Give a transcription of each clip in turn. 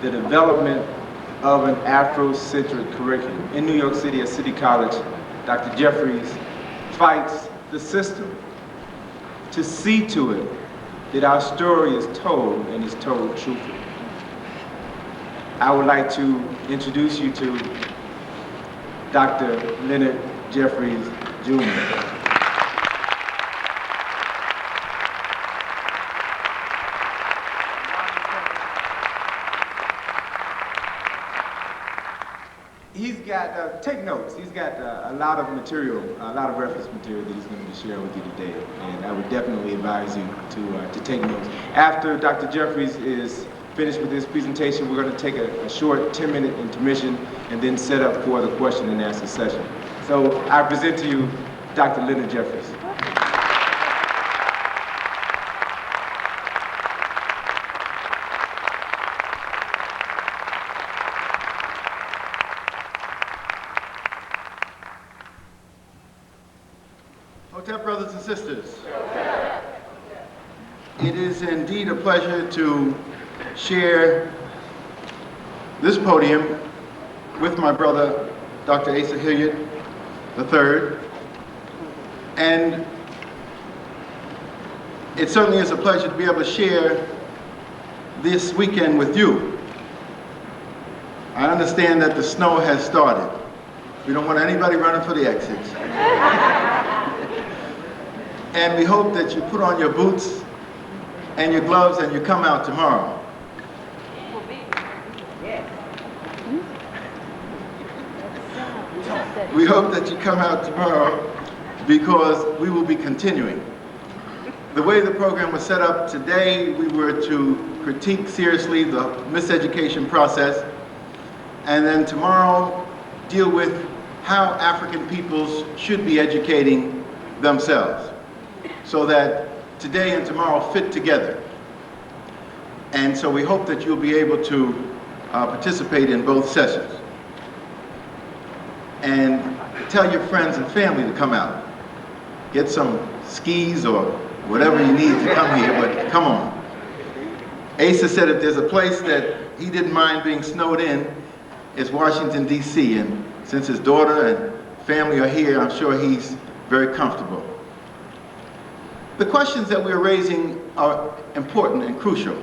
the development of an Afrocentric curriculum. In New York City at City College, Dr. Jefferies fights the system to see to it that our story is told and is told truthfully. I would like to introduce you to Dr. Leonard Jefferies, Jr. He's got, take notes, he's got a lot of material, a lot of reference material that he's going to be sharing with you today, and I would definitely advise you to take notes. After Dr. Jefferies is finished with his presentation, we're going to take a short 10-minute intermission and then set up for the question and answer session. So I present to you Dr. Leonard Jefferies. Hotep, brothers and sisters. It is indeed a pleasure to share this podium with my brother, Dr. Asa Hilliard III. And it certainly is a pleasure to be able to share this weekend with you. I understand that the snow has started. We don't want anybody running for the exits. And we hope that you put on your boots and your gloves and you come out tomorrow. We hope that you come out tomorrow because we will be continuing. The way the program was set up today, we were to critique seriously the miseducation process, and then tomorrow deal with how African peoples should be educating themselves, so that today and tomorrow fit together. And so we hope that you'll be able to participate in both sessions. And tell your friends and family to come out. Get some skis or whatever you need to come here, but come on. Asa said if there's a place that he didn't mind being snowed in, it's Washington, D.C. And since his daughter and family are here, I'm sure he's very comfortable. The questions that we're raising are important and crucial,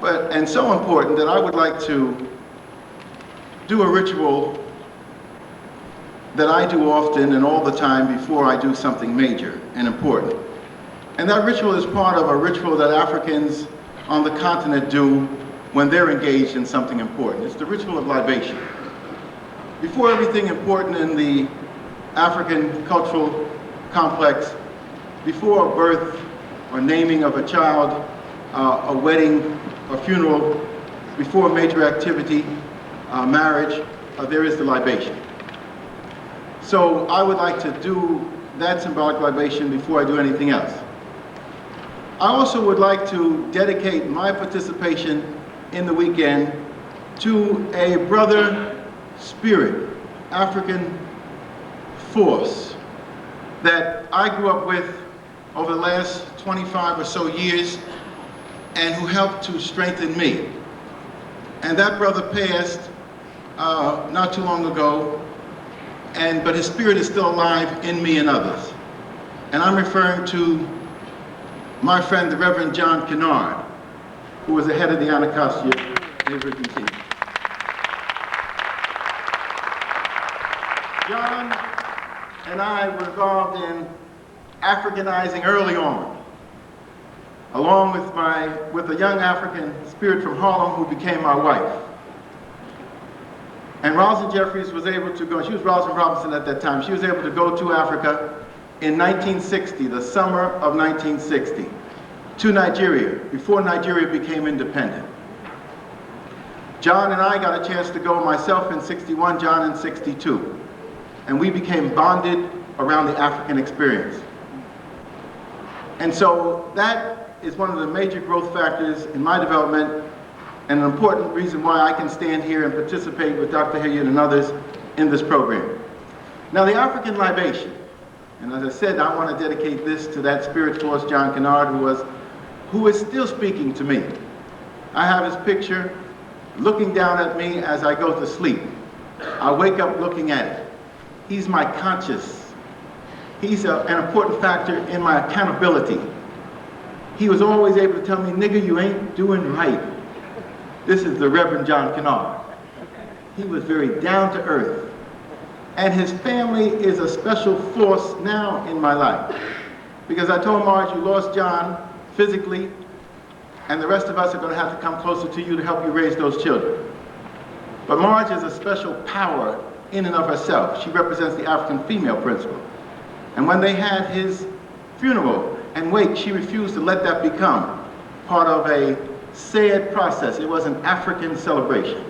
and so important that I would like to do a ritual that I do often and all the time before I do something major and important. And that ritual is part of a ritual that Africans on the continent do when they're engaged in something important. It's the ritual of libation. Before everything important in the African cultural complex, before a birth or naming of a child, a wedding, a funeral, before a major activity, marriage, there is the libation. So I would like to do that symbolic libation before I do anything else. I also would like to dedicate my participation in the weekend to a brother spirit, African force that I grew up with over the last 25 or so years and who helped to strengthen me. And that brother passed not too long ago, but his spirit is still alive in me and others. And I'm referring to my friend, the Reverend John Kennard, who was the head of the Anacostia Neighborhood Team. John and I were involved in Africanizing early on, along with a young African spirit from Harlem who became my wife. And Rosalind Jefferies was able to go, she was Rosalind Robinson at that time, she was able to go to Africa in 1960, the summer of 1960, to Nigeria, before Nigeria became independent. John and I got a chance to go, myself in 61, John in 62. And we became bonded around the African experience. And so that is one of the major growth factors in my development and an important reason why I can stand here and participate with Dr. Hilliard and others in this program. Now the African libation, and as I said, I want to dedicate this to that spirit force, John Kennard, who is still speaking to me. I have his picture looking down at me as I go to sleep. I wake up looking at it. He's my conscience. He's an important factor in my accountability. He was always able to tell me, nigga, you ain't doing right. This is the Reverend John Kennard. He was very down to earth. And his family is a special force now in my life. Because I told Marge, you lost John physically, and the rest of us are going to have to come closer to you to help you raise those children. But Marge is a special power in and of herself. She represents the African female principle. And when they had his funeral and wake, she refused to let that become part of a sad process. It was an African celebration.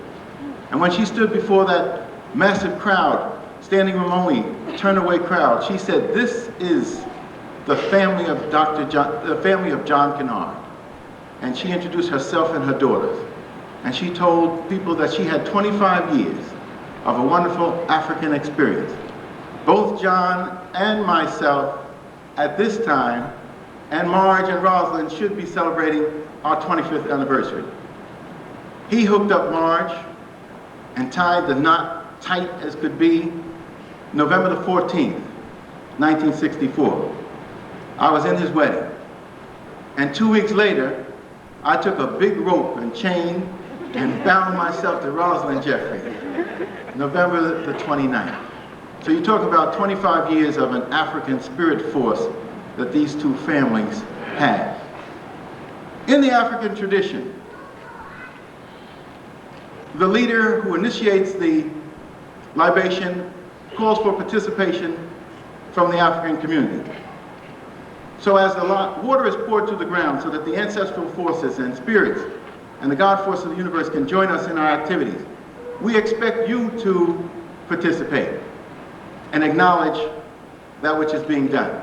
And when she stood before that massive crowd, standing room only, turn away crowd, she said, this is the family of John Kennard. And she introduced herself and her daughters. And she told people that she had 25 years of a wonderful African experience. Both John and myself at this time, and Marge and Rosalind should be celebrating our 25th anniversary. He hooked up Marge and tied the knot tight as could be November the 14th, 1964. I was in his wedding. And 2 weeks later, I took a big rope and chain and bound myself to Rosalind Jefferies, November the 29th. So you talk about 25 years of an African spirit force that these two families had. In the African tradition, the leader who initiates the libation calls for participation from the African community. So as the water is poured to the ground so that the ancestral forces and spirits and the God force of the universe can join us in our activities, we expect you to participate and acknowledge that which is being done.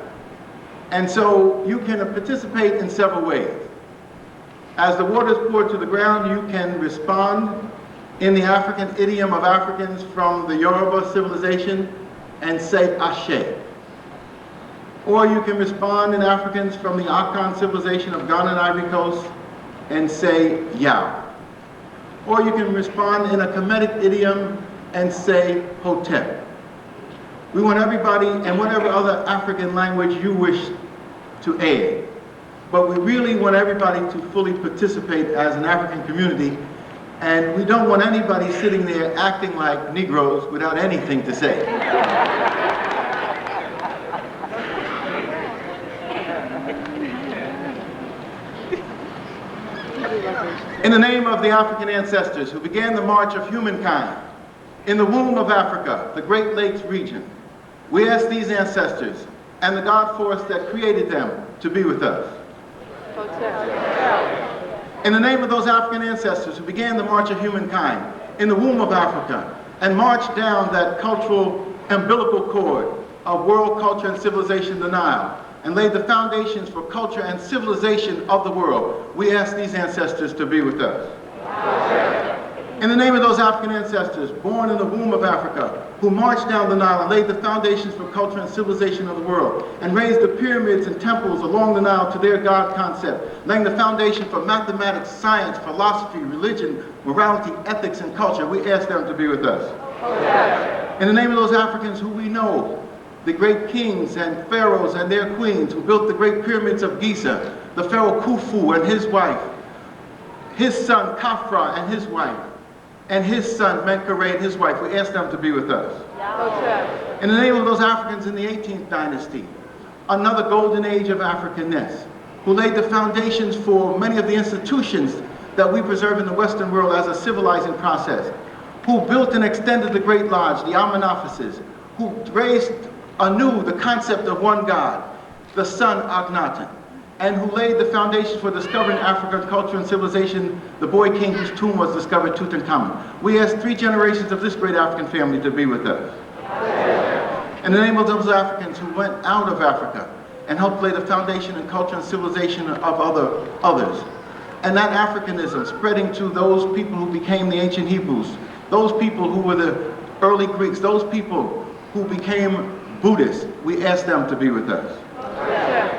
And so you can participate in several ways. As the water is poured to the ground, you can respond in the African idiom of Africans from the Yoruba civilization and say Ashe. Or you can respond in Africans from the Afrikan civilization of Ghana and Ivory Coast and say Yao. Or you can respond in a Kemetic idiom and say Hotep. We want everybody, and whatever other African language you wish to add. But we really want everybody to fully participate as an African community, and we don't want anybody sitting there acting like Negroes without anything to say. In the name of the African ancestors who began the march of humankind in the womb of Africa, the Great Lakes region, we ask these ancestors and the God force that created them to be with us. In the name of those African ancestors who began the march of humankind in the womb of Africa and marched down that cultural umbilical cord of world culture and civilization, the Nile, and laid the foundations for culture and civilization of the world, we ask these ancestors to be with us. In the name of those African ancestors born in the womb of Africa, who marched down the Nile and laid the foundations for culture and civilization of the world, and raised the pyramids and temples along the Nile to their God concept, laying the foundation for mathematics, science, philosophy, religion, morality, ethics, and culture, we ask them to be with us. In the name of those Africans who we know, the great kings and pharaohs and their queens who built the great pyramids of Giza, the pharaoh Khufu and his wife, his son Khafra and his wife, and his son Menkaure and his wife, we ask them to be with us. In the name of those Africans in the 18th dynasty, another golden age of Africanness, who laid the foundations for many of the institutions that we preserve in the Western world as a civilizing process, who built and extended the Great Lodge, the Alman offices, who raised anew the concept of one God, the Sun Akhenaten, and who laid the foundation for discovering African culture and civilization, the boy king whose tomb was discovered, Tutankhamun. We ask 3 generations of this great African family to be with us. In the name of those Africans who went out of Africa and helped lay the foundation and culture and civilization of others, and that Africanism spreading to those people who became the ancient Hebrews, those people who were the early Greeks, those people who became Buddhists, we ask them to be with us.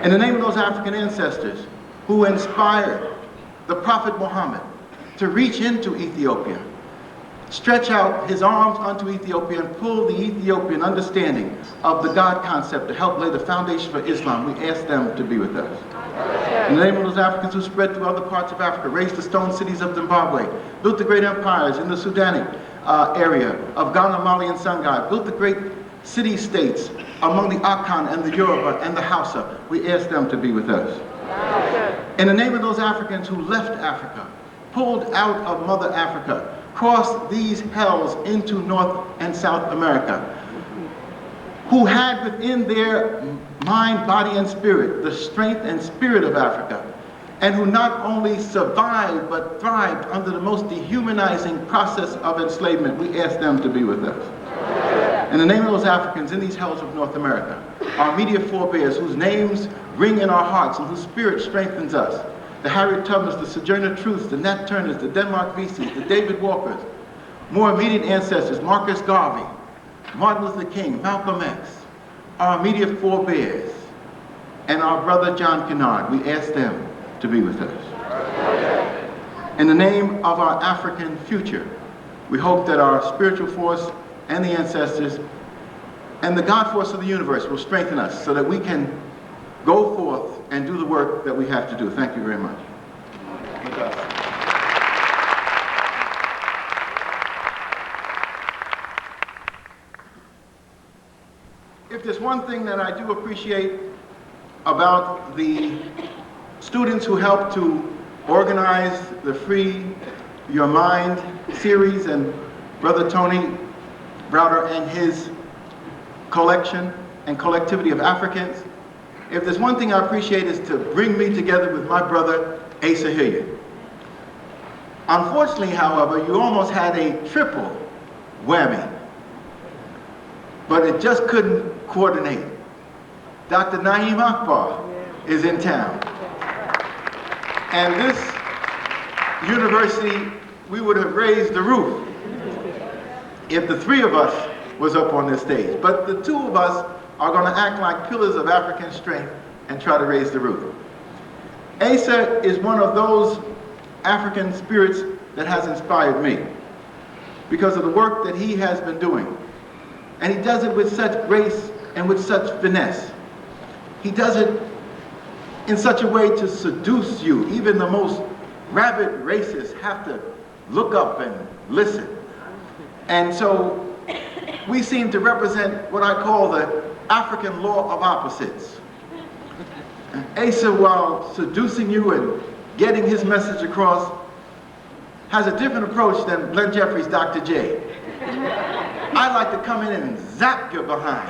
In the name of those African ancestors who inspired the Prophet Muhammad to reach into Ethiopia, stretch out his arms unto Ethiopia and pull the Ethiopian understanding of the God concept to help lay the foundation for Islam. We ask them to be with us. In the name of those Africans who spread through other parts of Africa, raised the stone cities of Zimbabwe, built the great empires in the Sudanic area of Ghana, Mali, and Songhai, built the great city-states among the Akan and the Yoruba and the Hausa, we ask them to be with us. In the name of those Africans who left Africa, pulled out of Mother Africa, crossed these hells into North and South America, who had within their mind, body, and spirit the strength and spirit of Africa, and who not only survived but thrived under the most dehumanizing process of enslavement, we ask them to be with us. In the name of those Africans in these hells of North America, our immediate forebears whose names ring in our hearts and whose spirit strengthens us, the Harriet Tubmans, the Sojourner Truths, the Nat Turners, the Denmark Vesey's, the David Walkers, more immediate ancestors, Marcus Garvey, Martin Luther King, Malcolm X, our immediate forebears, and our brother John Kennard, we ask them to be with us. In the name of our African future, we hope that our spiritual force and the ancestors and the God force of the universe will strengthen us so that we can go forth and do the work that we have to do. Thank you very much. If there's one thing that I do appreciate about the students who helped to organize the Free Your Mind series and Brother Tony Browder and his collection and collectivity of Africans, if there's one thing I appreciate is to bring me together with my brother Asa Hilliard. Unfortunately, however, you almost had a triple whammy, but it just couldn't coordinate. Dr. Naeem Akbar is in town. And this university, we would have raised the roof if the three of us was up on this stage. But the two of us are going to act like pillars of African strength and try to raise the roof. Asa is one of those African spirits that has inspired me because of the work that he has been doing. And he does it with such grace and with such finesse. He does it in such a way to seduce you. Even the most rabid racists have to look up and listen. And so we seem to represent what I call the African law of opposites. Asa, while seducing you and getting his message across, has a different approach than Glenn Jefferies' Dr. J. I like to come in and zap your behind.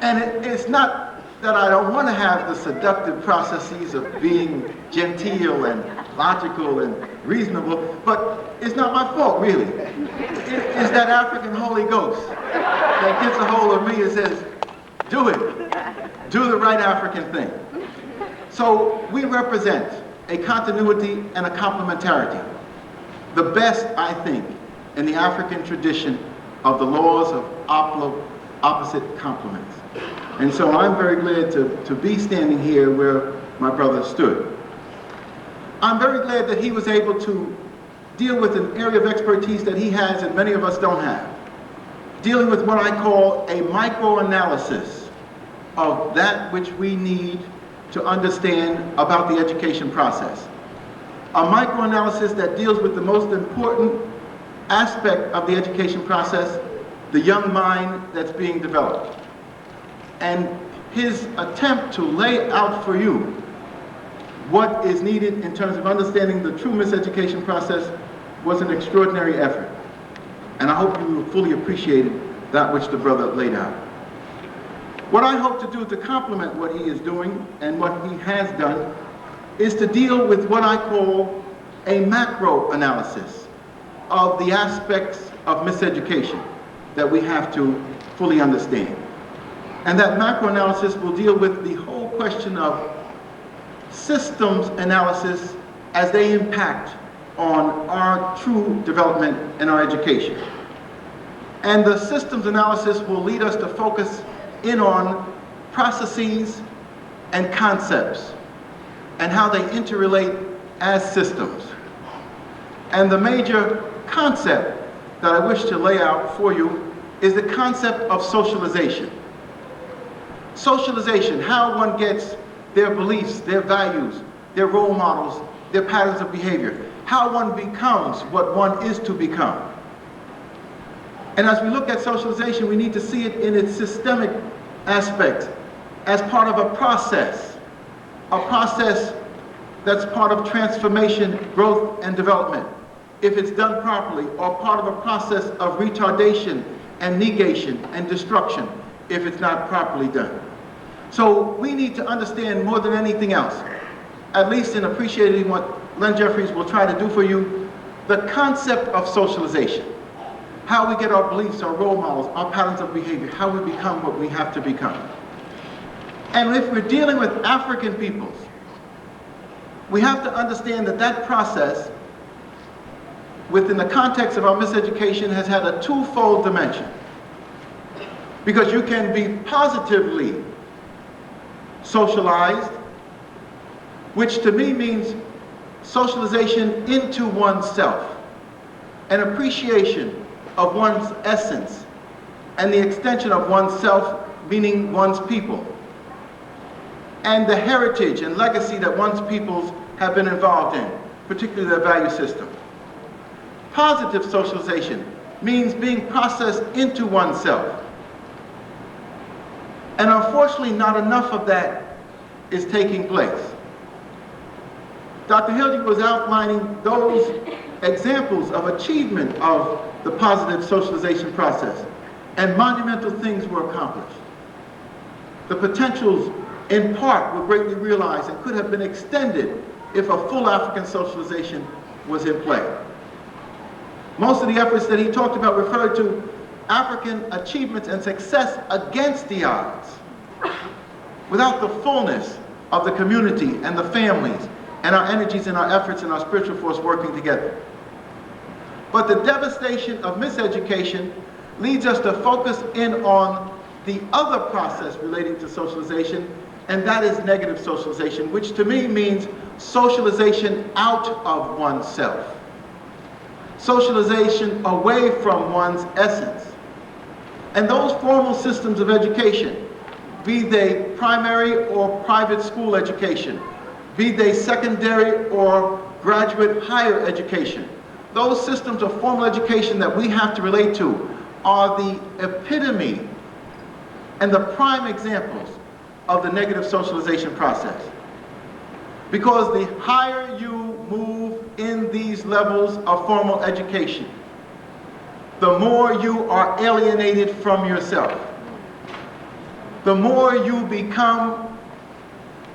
And it's not that I don't want to have the seductive processes of being genteel and logical and reasonable, but it's not my fault, really. It's that African Holy Ghost that gets a hold of me and says, do it. Do the right African thing. So we represent a continuity and a complementarity. The best, I think, in the African tradition of the laws of opposite complements. And so I'm very glad to be standing here where my brother stood. I'm very glad that he was able to deal with an area of expertise that he has and many of us don't have. Dealing with what I call a microanalysis of that which we need to understand about the education process. A microanalysis that deals with the most important aspect of the education process, the young mind that's being developed. And his attempt to lay out for you what is needed in terms of understanding the true miseducation process was an extraordinary effort. And I hope you fully appreciated that which the brother laid out. What I hope to do to complement what he is doing and what he has done is to deal with what I call a macro analysis of the aspects of miseducation that we have to fully understand. And that macro analysis will deal with the whole question of systems analysis as they impact on our true development in our education. And the systems analysis will lead us to focus in on processes and concepts and how they interrelate as systems. And the major concept that I wish to lay out for you is the concept of socialization. Socialization, how one gets their beliefs, their values, their role models, their patterns of behavior, how one becomes what one is to become. And as we look at socialization, we need to see it in its systemic aspect as part of a process that's part of transformation, growth, and development, if it's done properly, or part of a process of retardation and negation and destruction, if it's not properly done. So we need to understand more than anything else, at least in appreciating what Len Jefferies will try to do for you, the concept of socialization. How we get our beliefs, our role models, our patterns of behavior, how we become what we have to become. And if we're dealing with African peoples, we have to understand that that process, within the context of our miseducation, has had a twofold dimension. Because you can be positively socialized, which to me means socialization into oneself, an appreciation of one's essence, and the extension of oneself, meaning one's people, and the heritage and legacy that one's peoples have been involved in, particularly their value system. Positive socialization means being processed into oneself. And unfortunately, not enough of that is taking place. Dr. Hildy was outlining those examples of achievement of the positive socialization process, and monumental things were accomplished. The potentials, in part, were greatly realized and could have been extended if a full African socialization was in play. Most of the efforts that he talked about referred to African achievements and success against the odds, without the fullness of the community and the families and our energies and our efforts and our spiritual force working together. But the devastation of miseducation leads us to focus in on the other process relating to socialization, and that is negative socialization, which to me means socialization out of oneself. Socialization away from one's essence. And those formal systems of education, be they primary or private school education, be they secondary or graduate higher education, those systems of formal education that we have to relate to are the epitome and the prime examples of the negative socialization process. Because the higher you move in these levels of formal education, the more you are alienated from yourself. The more you become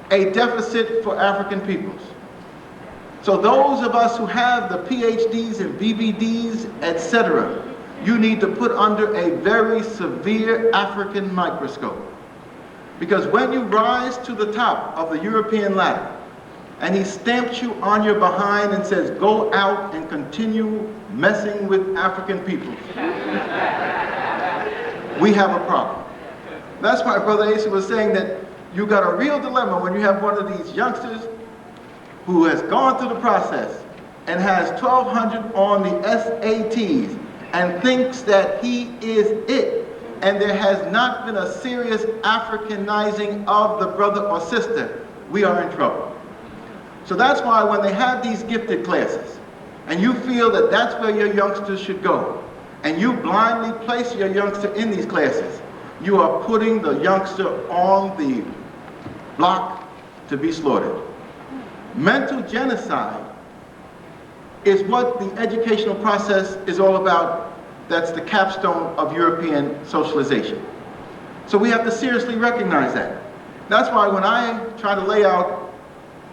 a deficit for African peoples. So those of us who have the PhDs and BBDs, etc., you need to put under a very severe African microscope. Because when you rise to the top of the European ladder, and he stamps you on your behind and says, go out and continue messing with African people, we have a problem. That's why Brother Asa was saying that you got a real dilemma when you have one of these youngsters who has gone through the process and has 1,200 on the SATs and thinks that he is it, and there has not been a serious Africanizing of the brother or sister, we are in trouble. So that's why when they have these gifted classes, and you feel that that's where your youngsters should go, and you blindly place your youngster in these classes, you are putting the youngster on the block to be slaughtered. Mental genocide is what the educational process is all about. That's the capstone of European socialization. So we have to seriously recognize that. That's why when I try to lay out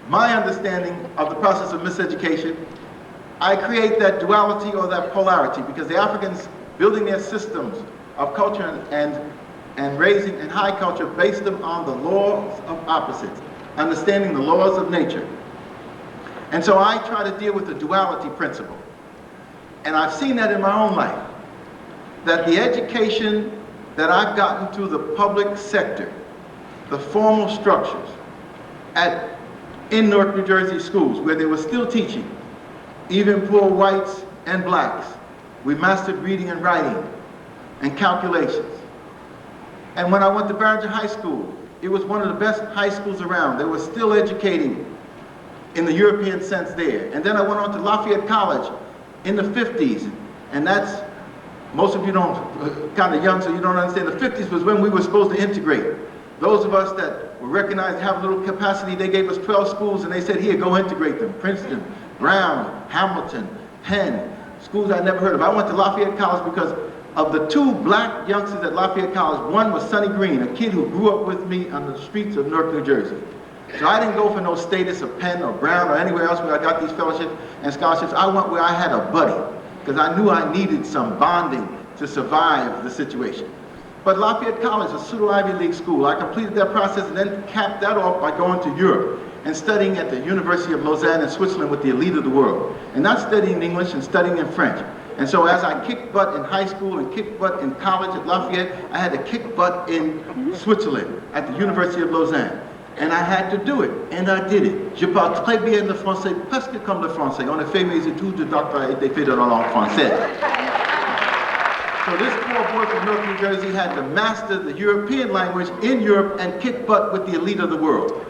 my understanding of the process of miseducation, I create that duality or that polarity, because the Africans building their systems of culture and raising and high culture based them on the laws of opposites, understanding the laws of nature. And so I try to deal with the duality principle. And I've seen that in my own life, that the education that I've gotten through the public sector, the formal structures in Newark, New Jersey schools, where they were still teaching, even poor whites and blacks. We mastered reading and writing and calculations. And when I went to Barringer High School, it was one of the best high schools around. They were still educating in the European sense there. And then I went on to Lafayette College in the 50s, and that's, most of you don't, kind of young, so you don't understand. The 50s was when we were supposed to integrate. Those of us that were recognized to have a little capacity, they gave us 12 schools and they said, here, go integrate them. Princeton, Brown, Hamilton, Penn, schools I never heard of. I went to Lafayette College because of the two black youngsters at Lafayette College. One was Sonny Green, a kid who grew up with me on the streets of Newark, New Jersey. So I didn't go for no status of Penn or Brown or anywhere else where I got these fellowships and scholarships. I went where I had a buddy because I knew I needed some bonding to survive the situation. But Lafayette College, a pseudo-Ivy League school, I completed that process and then capped that off by going to Europe and studying at the University of Lausanne in Switzerland with the elite of the world. And not studying English and studying in French. And so as I kicked butt in high school and kicked butt in college at Lafayette, I had to kick butt in Switzerland at the University of Lausanne. And I had to do it, and I did it. Je parle très bien le français, presque comme le français. En effet, mes études de doctorat étaient faites dans la langue française. So this poor boy from Newark, New Jersey had to master the European language in Europe and kick butt with the elite of the world.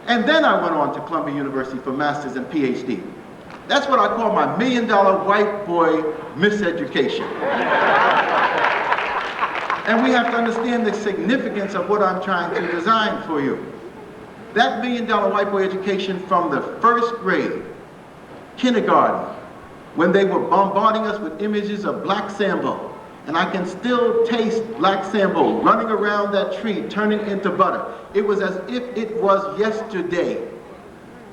And then I went on to Columbia University for master's and PhD. That's what I call my $1 million white boy miseducation. And we have to understand the significance of what I'm trying to design for you. That $1 million white boy education from the first grade, kindergarten, when they were bombarding us with images of black Sambo. And I can still taste black Sambo running around that tree, turning into butter. It was as if it was yesterday.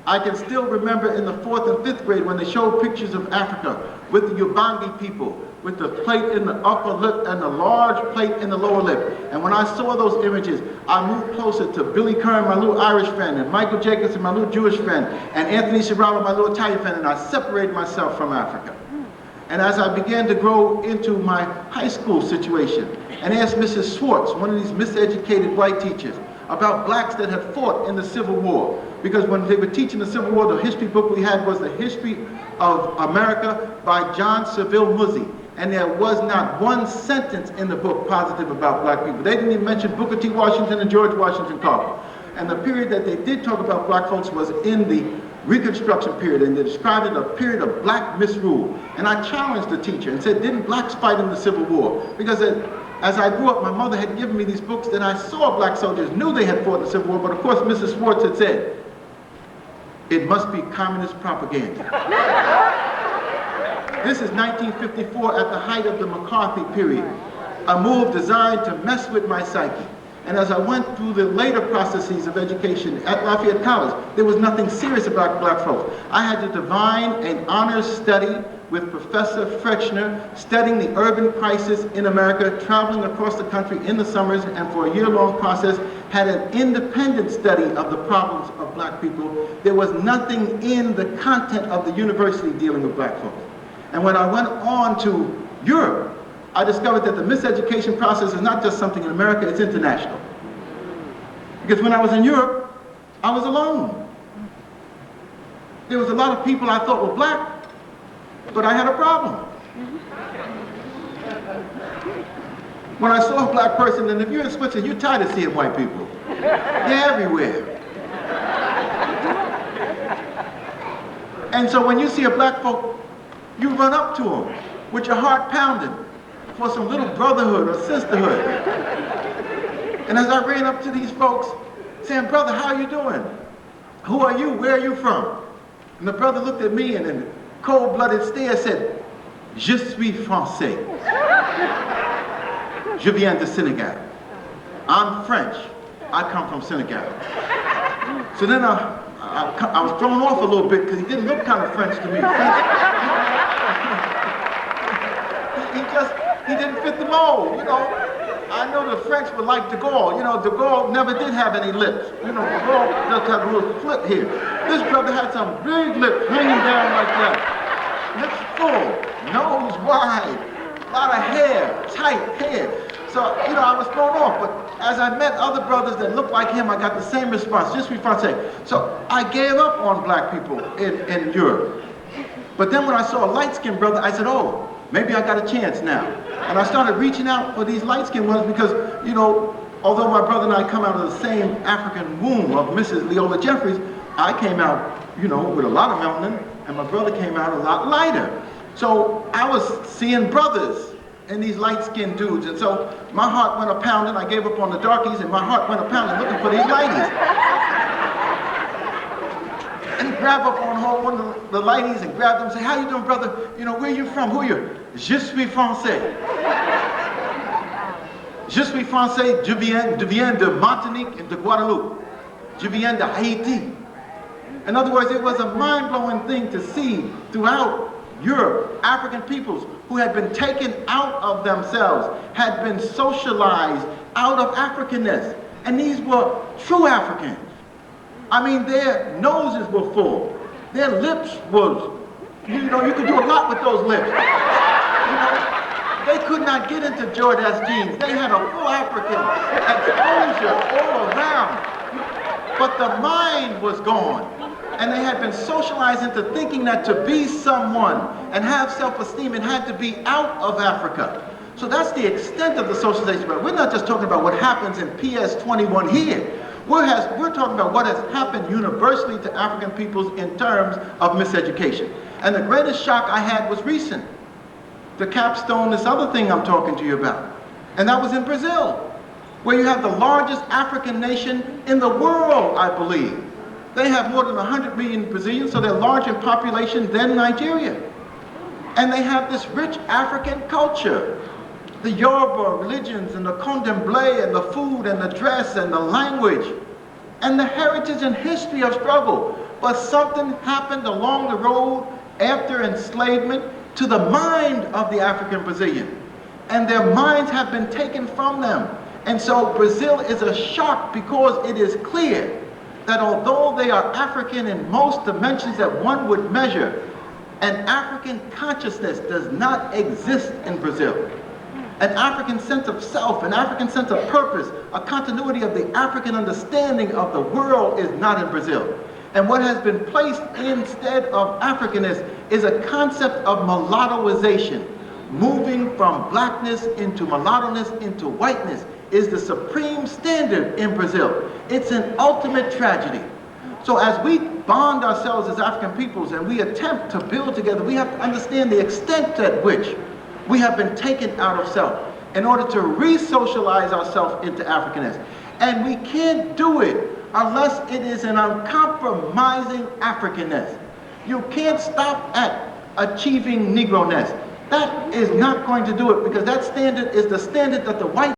I can still remember in the 4th and 5th grade when they showed pictures of Africa with the Ubangi people, with the plate in the upper lip and the large plate in the lower lip. And when I saw those images, I moved closer to Billy Curran, my little Irish friend, and Michael Jacobson, my little Jewish friend, and Anthony Serrano, my little Italian friend, and I separated myself from Africa. And as I began to grow into my high school situation and asked Mrs. Swartz, one of these miseducated white teachers, about blacks that had fought in the Civil War. Because when they were teaching the Civil War, the history book we had was the History of America by John Seville Muzzy. And there was not one sentence in the book positive about black people. They didn't even mention Booker T. Washington and George Washington Carver. And the period that they did talk about black folks was in the Reconstruction period, and they described it a period of black misrule. And I challenged the teacher and said, didn't blacks fight in the Civil War? Because as I grew up, my mother had given me these books that I saw black soldiers, knew they had fought in the Civil War, but of course Mrs. Swartz had said, it must be communist propaganda. This is 1954 at the height of the McCarthy period, a move designed to mess with my psyche. And as I went through the later processes of education at Lafayette College, there was nothing serious about black folks. I had to divine an honors study with Professor Frechner, studying the urban crisis in America, traveling across the country in the summers, and for a year-long process, had an independent study of the problems of black people. There was nothing in the content of the university dealing with black folks. And when I went on to Europe, I discovered that the miseducation process is not just something in America, it's international. Because when I was in Europe, I was alone. There was a lot of people I thought were black, but I had a problem. When I saw a black person, and if you're in Switzerland, you're tired of seeing white people. They're everywhere. And so when you see a black folk, you run up to them with your heart pounding for some little brotherhood or sisterhood. And as I ran up to these folks, saying, brother, how are you doing? Who are you? Where are you from? And the brother looked at me and in a cold-blooded stare said, Je suis français. Je viens de Senegal. I'm French. I come from Senegal. So then I was thrown off a little bit because he didn't look kind of French to me. He didn't fit the mold, you know. I know the French were like de Gaulle. You know, de Gaulle never did have any lips. You know, de Gaulle just had a little slit here. This brother had some big lips hanging down like that. Lips full, nose wide, a lot of hair, tight hair. So, you know, I was thrown off. But as I met other brothers that looked like him, I got the same response, je suis français. So I gave up on black people in Europe. But then when I saw a light-skinned brother, I said, oh, maybe I got a chance now. And I started reaching out for these light-skinned ones because, you know, although my brother and I come out of the same African womb of Mrs. Leonard Jefferies, I came out, you know, with a lot of melanin, and my brother came out a lot lighter. So I was seeing brothers in these light-skinned dudes, and so my heart went a-pounding. I gave up on the darkies, and my heart went a-pounding looking for these lighties. And grab up on one of the ladies and grab them and say, how you doing, brother? You know, where you from? Who are you? Je suis français. Je suis français, je viens de Martinique and de Guadeloupe. Je viens de Haiti. In other words, it was a mind-blowing thing to see throughout Europe, African peoples who had been taken out of themselves, had been socialized out of Africanness. And these were true Africans. I mean, their noses were full. Their lips was, you know, you could do a lot with those lips. You know, they could not get into Jordache jeans. They had a full African exposure all around. But the mind was gone. And they had been socialized into thinking that to be someone and have self-esteem, it had to be out of Africa. So that's the extent of the socialization. But we're not just talking about what happens in PS 21 here. We're talking about what has happened universally to African peoples in terms of miseducation. And the greatest shock I had was recent. The capstone, this other thing I'm talking to you about. And that was in Brazil, where you have the largest African nation in the world, I believe. They have more than 100 million Brazilians, so they're larger in population than Nigeria. And they have this rich African culture. The Yoruba religions and the Condemblé and the food and the dress and the language and the heritage and history of struggle. But something happened along the road after enslavement to the mind of the African Brazilian. And their minds have been taken from them. And so Brazil is a shock because it is clear that although they are African in most dimensions that one would measure, an African consciousness does not exist in Brazil. An African sense of self, an African sense of purpose, a continuity of the African understanding of the world is not in Brazil. And what has been placed instead of Africanness is a concept of mulattoization. Moving from blackness into mulattoness into whiteness is the supreme standard in Brazil. It's an ultimate tragedy. So as we bond ourselves as African peoples and we attempt to build together, we have to understand the extent at which we have been taken out of self in order to re-socialize ourselves into Africanness. And we can't do it unless it is an uncompromising Africanness. You can't stop at achieving Negro-ness. That is not going to do it because that standard is the standard that the white